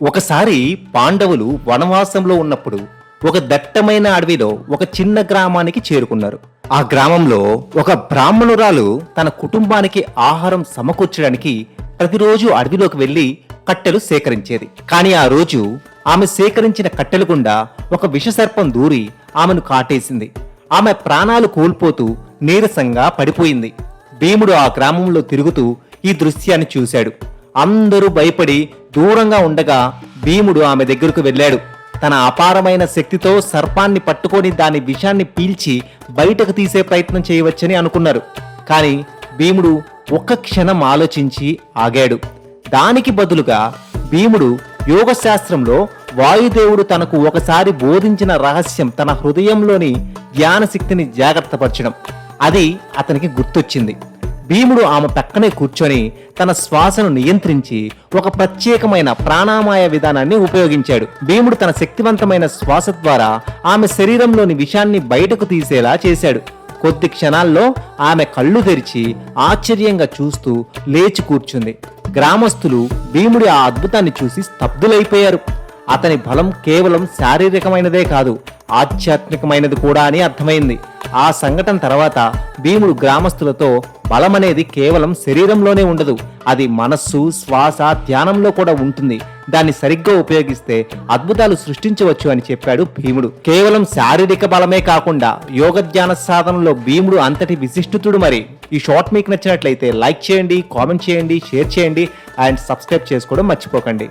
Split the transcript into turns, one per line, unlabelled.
ఒకసారి పాండవులు వనవాసంలో ఉన్నప్పుడు ఒక దట్టమైన అడవిలో ఒక చిన్న గ్రామానికి చేరుకున్నారు. ఆ గ్రామంలో ఒక బ్రాహ్మణురాలు తన కుటుంబానికి ఆహారం సమకూర్చడానికి ప్రతిరోజు అడవిలోకి వెళ్లి కట్టెలు సేకరించేది. కానీ ఆ రోజు ఆమె సేకరించిన కట్టెల గుండా ఒక విషసర్పం దూరి ఆమెను కాటేసింది. ఆమె ప్రాణాలు కోల్పోతూ నీరసంగా పడిపోయింది. భీముడు ఆ గ్రామంలో తిరుగుతూ ఈ దృశ్యాన్ని చూశాడు. అందరూ భయపడి దూరంగా ఉండగా భీముడు ఆమె దగ్గరకు వెళ్ళాడు. తన అపారమైన శక్తితో సర్పాన్ని పట్టుకొని దాని విషాన్ని పీల్చి బయటకు తీసే ప్రయత్నం చేయవచ్చని అనుకున్నారు. కానీ భీముడు ఒక్క క్షణం ఆలోచించి ఆగాడు. దానికి బదులుగా భీముడు యోగశాస్త్రంలో వాయుదేవుడు తనకు ఒకసారి బోధించిన రహస్యం, తన హృదయంలోని జ్ఞానశక్తిని జాగ్రత్తపరచడం, అది అతనికి గుర్తొచ్చింది. భీముడు ఆమె పక్కనే కూర్చొని తన శ్వాసను నియంత్రించి ఒక ప్రత్యేకమైన ప్రాణాయామ విధానాన్ని ఉపయోగించాడు. భీముడు తన శక్తివంతమైన శ్వాస ద్వారా ఆమె శరీరంలోని విషాన్ని బయటకు తీసేలా చేశాడు. కొద్ది క్షణాల్లో ఆమె కళ్ళు తెరిచి ఆశ్చర్యంగా చూస్తూ లేచి కూర్చుంది. గ్రామస్తులు భీముడి ఆ అద్భుతాన్ని చూసి స్తబ్దులైపోయారు. అతని బలం కేవలం శారీరకమైనదే కాదు, ఆధ్యాత్మికమైనది కూడా అని అర్థమైంది. ఆ సంఘటన తర్వాత భీముడు గ్రామస్తులతో బలం అనేది కేవలం శరీరంలోనే ఉండదు, అది మనస్సు, శ్వాస, ధ్యానంలో కూడా ఉంటుంది. దాన్ని సరిగ్గా ఉపయోగిస్తే అద్భుతాలు సృష్టించవచ్చు అని చెప్పాడు భీముడు. కేవలం శారీరక బలమే కాకుండా యోగ ధ్యాన సాధనలో భీముడు అంతటి విశిష్టుతుడు. మరి ఈ షార్ట్ మీకు నచ్చినట్లయితే లైక్ చేయండి, కామెంట్ చేయండి, షేర్ చేయండి అండ్ సబ్స్క్రైబ్ చేసుకోవడం మర్చిపోకండి.